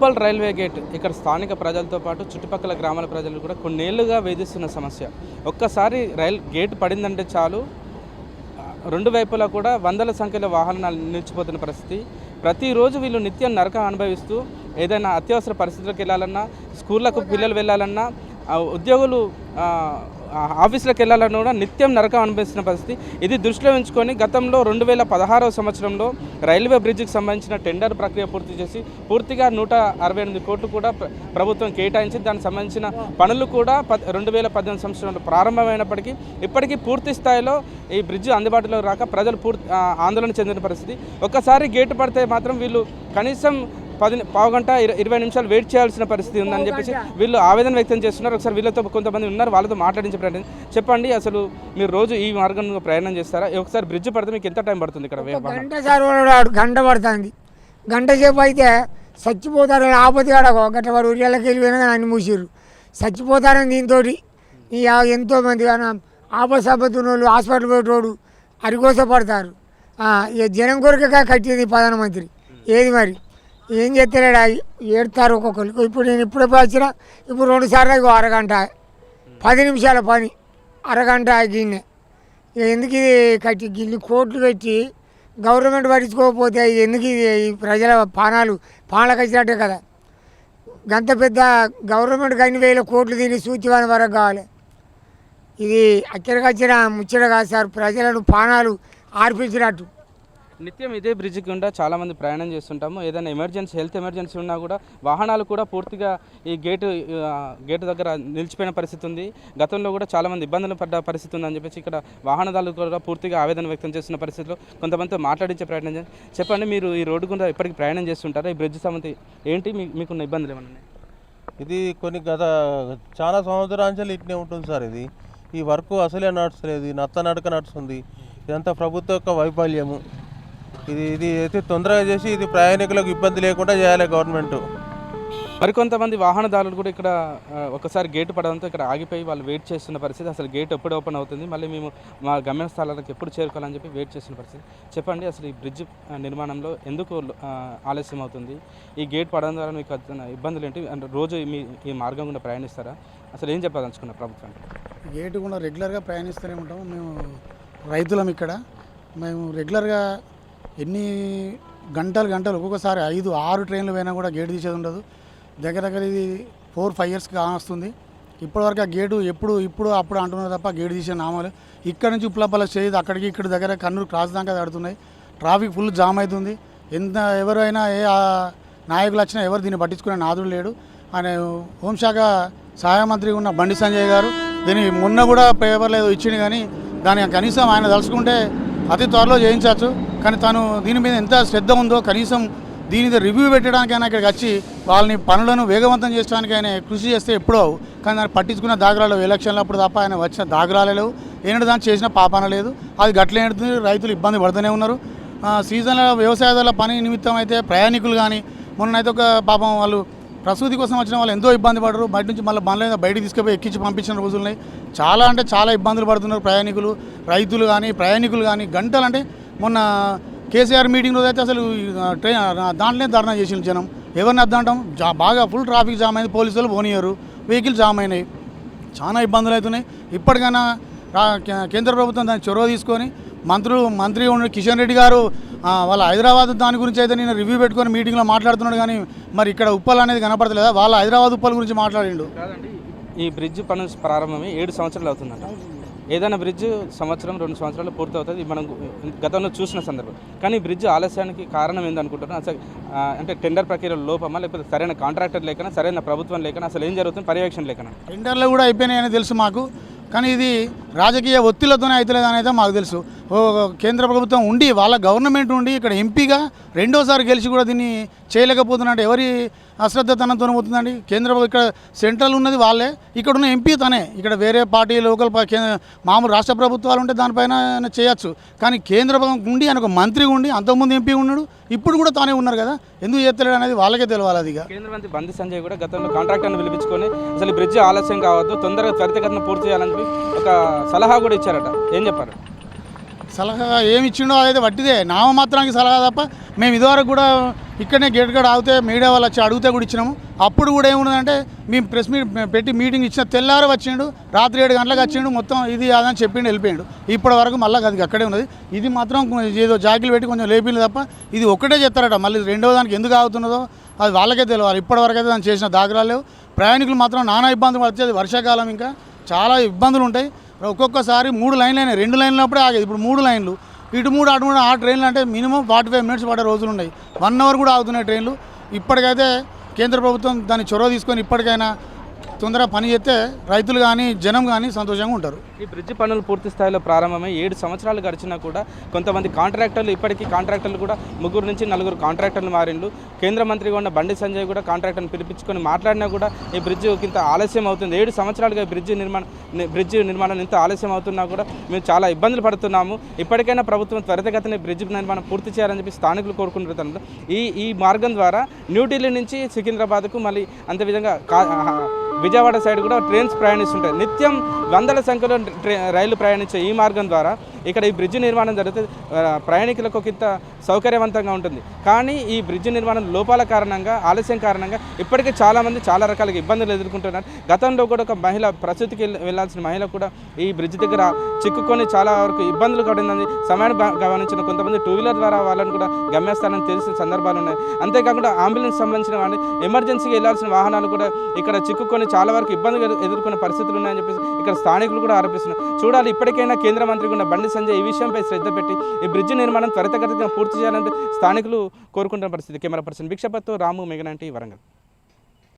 Uppal railway gate ఇక్కడ స్థానిక ప్రజలతో పాటు చుట్టుపక్కల గ్రామాల ప్రజలు కూడా కొన్నేళ్లుగా వేధిస్తున్న సమస్య. ఒక్కసారి గేట్ పడిందంటే చాలు రెండు వైపులా కూడా వందల సంఖ్యలో వాహనాలు నిలిచిపోతున్న పరిస్థితి. ప్రతిరోజు వీళ్ళు నిత్యం నరకం అనుభవిస్తూ ఏదైనా అత్యవసర పరిస్థితులకు వెళ్ళాలన్నా, స్కూళ్ళకు పిల్లలు వెళ్ళాలన్నా, ఉద్యోగులు ఆఫీసులకు వెళ్ళాలన్నా కూడా నిత్యం నరకం అనుభవిస్తున్న పరిస్థితి. ఇది దృష్టిలో ఉంచుకొని గతంలో 2016వ సంవత్సరంలో రైల్వే బ్రిడ్జికి సంబంధించిన టెండర్ ప్రక్రియ పూర్తి చేసి పూర్తిగా 168 కోట్లు కూడా ప్రభుత్వం కేటాయించి దానికి సంబంధించిన పనులు కూడా 2018 సంవత్సరంలో ప్రారంభమైనప్పటికీ ఇప్పటికీ పూర్తి స్థాయిలో ఈ బ్రిడ్జి అందుబాటులో రాక ప్రజలు ఆందోళన చెందిన పరిస్థితి. ఒక్కసారి గేటు పడితే మాత్రం వీళ్ళు కనీసం పావు గంట 20 నిమిషాలు వెయిట్ చేయాల్సిన పరిస్థితి ఉందని చెప్పేసి వీళ్ళు ఆవేదన వ్యక్తం చేస్తున్నారు. ఒకసారి వీళ్ళతో కొంతమంది ఉన్నారు, వాళ్ళతో మాట్లాడించే ప్రయత్నం. చెప్పండి, అసలు మీరు రోజు ఈ మార్గంలో ప్రయాణం చేస్తారా? ఒకసారి బ్రిడ్జ్ పడితే మీకు ఎంత టైం పడుతుంది? ఇక్కడ గంట సార్, గంట పడుతుంది. గంట సేపు అయితే చచ్చిపోతారు. ఆపతి కాడ గంట వారు ఊరిళ్ళకి వెళ్ళిపోయినా కానీ అన్ని మూసిర్రు, చచ్చిపోతారని దీంతో ఎంతోమంది ఆపసబ్బతున్న వాళ్ళు హాస్పిటల్ పోయేటోడు అరికోసపడతారు. ఇక జనం కొరకగా కట్టేది ప్రధానమంత్రి. ఏది మరి ఏం చేస్తలేడా? ఏడుతారు ఒక్కొక్కరు. ఇప్పుడు నేను ఇప్పుడే వచ్చినా, ఇప్పుడు 2 సార్లు అరగంట 10 నిమిషాల పని, అరగంట గిన్నె. ఎందుకు ఇది కట్టి గిన్ని కోట్లు పెట్టి గవర్నమెంట్ పట్టించుకోకపోతే ఎందుకు ఇది ఈ ప్రజల పానాలకు వచ్చినట్టే కదా. గంత పెద్ద గవర్నమెంట్కి అన్ని 1000 కోట్లు తిని సూచివాని వరకు కావాలి. ఇది అక్కడికొచ్చిన ముచ్చట కాదు సార్, ప్రజలను పానాలు ఆర్పించినట్టు. నిత్యం ఇదే బ్రిడ్జి గుండా చాలామంది ప్రయాణం చేస్తుంటాము. ఏదైనా ఎమర్జెన్సీ, హెల్త్ ఎమర్జెన్సీ ఉన్నా కూడా వాహనాలు కూడా పూర్తిగా ఈ గేటు దగ్గర నిలిచిపోయిన పరిస్థితి ఉంది. గతంలో కూడా చాలామంది ఇబ్బందులు పడ్డ పరిస్థితి ఉందని చెప్పేసి ఇక్కడ వాహనదారులు కూడా పూర్తిగా ఆవేదన వ్యక్తం చేస్తున్న పరిస్థితిలో కొంతమందితో మాట్లాడించే ప్రయత్నం చేయండి. చెప్పండి, మీరు ఈ రోడ్డు గుండా ఇప్పటికీ ప్రయాణం చేస్తుంటారా? ఈ బ్రిడ్జ్ సంబంధించి ఏంటి మీకున్న ఇబ్బందులు ఏమన్నా? ఇది గత చాలా సంవత్సరాంచాలు ఇట్నే ఉంటుంది సార్. ఈ వర్క్ అసలే నడుస్తలేదు, నడక నడుస్తుంది. ఇదంతా ప్రభుత్వ యొక్క వైఫల్యము. ఇది అయితే తొందరగా చేసి ఇది ప్రయాణికులకు ఇబ్బంది లేకుండా చేయాలి గవర్నమెంట్. మరికొంతమంది వాహనదారులు కూడా ఇక్కడ ఒకసారి గేటు పడడంతో ఇక్కడ ఆగిపోయి వాళ్ళు వెయిట్ చేస్తున్న పరిస్థితి. అసలు గేట్ ఎప్పుడు ఓపెన్ అవుతుంది, మళ్ళీ మేము మా గమ్య స్థలాలకు ఎప్పుడు చేరుకోవాలని చెప్పి వెయిట్ చేస్తున్న పరిస్థితి. చెప్పండి, అసలు ఈ బ్రిడ్జ్ నిర్మాణంలో ఎందుకు ఆలస్యం అవుతుంది? ఈ గేట్ పడడం ద్వారా మీకు ఇబ్బందులు ఏంటి? రోజు ఈ మార్గం గుండా ప్రయాణిస్తారా? అసలు ఏం చెప్పాలనుకున్న ప్రభుత్వానికి? గేటు కూడా రెగ్యులర్గా ప్రయాణిస్తూనే ఉంటాము. మేము రైతులం ఇక్కడ. మేము రెగ్యులర్గా ఎన్ని గంటలు ఒక్కొక్కసారి 5-6 ట్రైన్లు పోయినా కూడా గేటు తీసేది ఉండదు. దగ్గర ఇది 4-5 ఇయర్స్కి కానొస్తుంది. ఇప్పటివరకు ఆ గేటు ఇప్పుడు అప్పుడు అంటున్నారు తప్ప గేటు తీసే నామాలు. ఇక్కడ నుంచి ఉప్లపల్ల చేయదు, అక్కడికి ఇక్కడ దగ్గర కన్నూరు క్రాస్ దాకా తడుతున్నాయి. ట్రాఫిక్ ఫుల్ జామ్ అవుతుంది. ఎవరైనా ఏ నాయకులు వచ్చినా ఎవరు దీన్ని పట్టించుకునే నాదుడు లేడు. ఆయన హోంశాఖ సహాయ మంత్రి ఉన్న బండి సంజయ్ గారు దీన్ని మొన్న కూడా పేపర్లో ఏదో ఇచ్చింది, కానీ దాన్ని కనీసం ఆయన తలుచుకుంటే అతి త్వరలో చేయించవచ్చు. కానీ తను దీని మీద ఎంత శ్రద్ధ ఉందో, కనీసం దీని మీద రివ్యూ పెట్టడానికైనా ఇక్కడికి వచ్చి వాళ్ళని పనులను వేగవంతం చేయడానికి ఆయన కృషి చేస్తే ఎప్పుడో. కానీ దాన్ని పట్టించుకున్న దాఖలాలు ఎలక్షన్లప్పుడు తప్ప ఆయన వచ్చిన దాఖలాలు లేవు. ఏంటంటే దాన్ని చేసిన పాపాన లేదు. అది గట్లేంటుంది, రైతులు ఇబ్బంది పడుతూనే ఉన్నారు. సీజన్ల వ్యవసాయదారుల పని నిమిత్తం అయితే ప్రయాణికులు కానీ మొన్నైతే ఒక పాపం వాళ్ళు ప్రసూతి కోసం వచ్చిన వాళ్ళు ఎంతో ఇబ్బంది పడరు. బయట నుంచి మళ్ళీ బండ్ల మీద బయటికి తీసుకుపోయి ఎక్కించి పంపించిన రోజులున్నాయి. చాలా ఇబ్బందులు పడుతున్నారు ప్రయాణికులు, రైతులు కానీ ప్రయాణికులు కానీ. గంటలు అంటే మొన్న కేసీఆర్ మీటింగ్ రోజు అయితే అసలు దాంట్లోనే ధర్నా చేసిన జనం. ఎవరిని అద్దంటాం, బాగా ఫుల్ ట్రాఫిక్ జామ్ అయింది. పోలీసులు పోనీయరు, వెహికల్ జామ్ అయినాయి. చాలా ఇబ్బందులు అవుతున్నాయి. ఇప్పటికైనా కేంద్ర ప్రభుత్వం దాన్ని చొరవ తీసుకొని మంత్రి ఉన్న కిషన్ రెడ్డి గారు వాళ్ళ హైదరాబాద్ దాని గురించి అయితే నేను రివ్యూ పెట్టుకొని మీటింగ్లో మాట్లాడుతున్నాడు. కానీ మరి ఇక్కడ ఉప్పల్ అనేది కనపడతలేదా? వాళ్ళ హైదరాబాద్ ఉప్పల్ గురించి మాట్లాడిండు. ఈ బ్రిడ్జ్ పని ప్రారంభమై 7 సంవత్సరాలు అవుతుందంట. ఏదైనా బ్రిడ్జ్ 1-2 సంవత్సరాలు పూర్తి అవుతుంది, మనం గతంలో చూసిన సందర్భం. కానీ ఈ బ్రిడ్జ్ ఆలస్యానికి కారణం ఏందనుకుంటున్నాను? అసలు అంటే టెండర్ ప్రక్రియలో లోపమా, లేకపోతే సరైన కాంట్రాక్టర్ లేకనా, సరైన ప్రభుత్వం లేకనా, అసలు ఏం జరుగుతుంది, పర్యవేక్షణ లేకనా? టెండర్లు కూడా అయిపోయినాయని తెలుసు మాకు, కానీ ఇది రాజకీయ ఒత్తిళ్లతోనే అవుతలేదని అయితే మాకు తెలుసు. కేంద్ర ప్రభుత్వం ఉండి, వాళ్ళ గవర్నమెంట్ ఉండి ఇక్కడ ఎంపీగా 2వ సారి గెలిచి కూడా దీన్ని చేయలేకపోతున్నట్టు ఎవరి అశ్రద్ధతనంతో పోతుందండి? ఇక్కడ సెంట్రల్ ఉన్నది వాళ్ళే, ఇక్కడ ఉన్న ఎంపీ తనే. ఇక్కడ వేరే పార్టీ లోకల్ మామూలు రాష్ట్ర ప్రభుత్వాలు ఉంటే దానిపైన చేయొచ్చు. కానీ కేంద్ర ప్రభుత్వం ఉండి ఆయన ఒక మంత్రి ఉండి, అంతకుముందు ఎంపీ ఉన్నాడు, ఇప్పుడు కూడా తానే ఉన్నారు కదా. ఎందుకు చేస్తలేడు అనేది వాళ్ళకే తెలియాలి. అది కేంద్ర మంత్రి బండి సంజయ్ కూడా గతంలో కాంట్రాక్టర్ని పిలిపించుకొని అసలు బ్రిడ్జ్ ఆలస్యం కావద్దు, తొందరగా త్వరితగతిన పూర్తి చేయాలని ఒక సలహా కూడా ఇచ్చారట. ఏం చెప్పారు? సలహా ఏమి ఇచ్చిండో అదైతే వట్టిదే, నామమాత్రానికి సలహా తప్ప. మేము ఇదివరకు కూడా ఇక్కడనే గేట్ కాడ ఆగితే మీడియా వాళ్ళు వచ్చి అడిగితే కూడా ఇచ్చినాము. అప్పుడు కూడా ఏమున్నదంటే మేము ప్రెస్ మీట్ పెట్టి మీటింగ్ ఇచ్చిన తెల్లారు వచ్చిండు, రాత్రి 7 గంటలకు వచ్చిండు, మొత్తం ఇది అదని చెప్పిండు వెళ్ళిపోయాడు. ఇప్పటి వరకు మళ్ళీ అది అక్కడే ఉన్నది. ఇది మాత్రం ఏదో జాకిలు పెట్టి కొంచెం లేపింది తప్ప ఇది ఒక్కటే చెప్తారట. మళ్ళీ రెండో దానికి ఎందుకు ఆగుతున్నదో అది వాళ్ళకే తెలియాలి. ఇప్పటివరకు అయితే దాన్ని చేసిన దాఖలాలు లేవు. ప్రయాణికులు మాత్రం నానా ఇబ్బందులు పడితే వర్షాకాలం ఇంకా చాలా ఇబ్బందులు ఉంటాయి. ఒక్కొక్కసారి 3 లైన్లు అయినాయి, 2 లైన్లు అప్పుడే ఆగేది, ఇప్పుడు 3 లైన్లు, ఇటు 3 అటు 3 ఆ ట్రైన్లు అంటే మినిమం 45 మినిట్స్ పడే రోజులు ఉన్నాయి. 1 అవర్ కూడా ఆగుతున్నాయి ట్రైన్లు. ఇప్పటికైతే కేంద్ర ప్రభుత్వం దాన్ని చొరవ తీసుకొని ఇప్పటికైనా తొందరగా పని చేస్తే రైతులు కానీ జనం కానీ సంతోషంగా ఉంటారు. ఈ బ్రిడ్జి పనులు పూర్తి స్థాయిలో ప్రారంభమై 7 సంవత్సరాలు గడిచినా కూడా కొంతమంది కాంట్రాక్టర్లు ఇప్పటికీ కాంట్రాక్టర్లు కూడా 3 నుంచి 4 కాంట్రాక్టర్లు మారిండు. కేంద్ర మంత్రిగా ఉన్న బండి సంజయ్ కూడా కాంట్రాక్టర్ని పిలిపించుకొని మాట్లాడినా కూడా ఈ బ్రిడ్జి ఇంత ఆలస్యం అవుతుంది. 7 సంవత్సరాలుగా బ్రిడ్జి నిర్మాణం ఇంత ఆలస్యం అవుతున్నా కూడా మేము చాలా ఇబ్బందులు పడుతున్నాము. ఇప్పటికైనా ప్రభుత్వం త్వరితగతిన బ్రిడ్జి నిర్మాణం పూర్తి చేయాలని చెప్పి స్థానికులు కోరుకుంటున్నారు. ఈ మార్గం ద్వారా న్యూఢిల్లీ నుంచి సికింద్రాబాద్కు మళ్ళీ అంతేవిధంగా విజయవాడ సైడ్ కూడా ట్రైన్స్ ప్రయాణిస్తుంటాయి. నిత్యం వందల సంఖ్యలో రైళ్లు ప్రయాణించే ఈ మార్గం ద్వారా ఇక్కడ ఈ బ్రిడ్జి నిర్మాణం జరిగితే ప్రయాణికులకు ఇంత సౌకర్యవంతంగా ఉంటుంది. కానీ ఈ బ్రిడ్జి నిర్మాణం లోపాల కారణంగా, ఆలస్యం కారణంగా ఇప్పటికే చాలామంది చాలా రకాలుగా ఇబ్బందులు ఎదుర్కొంటున్నారు. గతంలో కూడా ఒక మహిళ ప్రసూతికి వెళ్ళాల్సిన మహిళ కూడా ఈ బ్రిడ్జి దగ్గర చిక్కుకొని చాలా వరకు ఇబ్బందులు పడిందని సమయాన్ని గమనించిన కొంతమంది 2 వీలర్ ద్వారా వాళ్ళని కూడా గమ్యస్థానం తెలిసిన సందర్భాలు ఉన్నాయి. అంతేకాకుండా అంబులెన్స్ సంబంధించిన కానీ ఎమర్జెన్సీగా వెళ్ళాల్సిన వాహనాలు కూడా ఇక్కడ చిక్కుకొని చాలా వరకు ఇబ్బందులు ఎదుర్కొనే పరిస్థితులు ఉన్నాయని చెప్పేసి ఇక్కడ స్థానికులు కూడా ఆరోపిస్తున్నారు. చూడాలి, ఇప్పటికైనా కేంద్ర మంత్రి ఉన్న బండి సంజయ్ ఈ విషయంపై శ్రద్ధ పెట్టి ఈ బ్రిడ్జి నిర్మాణం త్వరితగతిన పూర్తి చేయాలంటే స్థానికులు కోరుకుంటున్న పరిస్థితి. కెమెరా పర్సన్ భిక్షపత్తో రాము, మెగా 9 వరంగల్.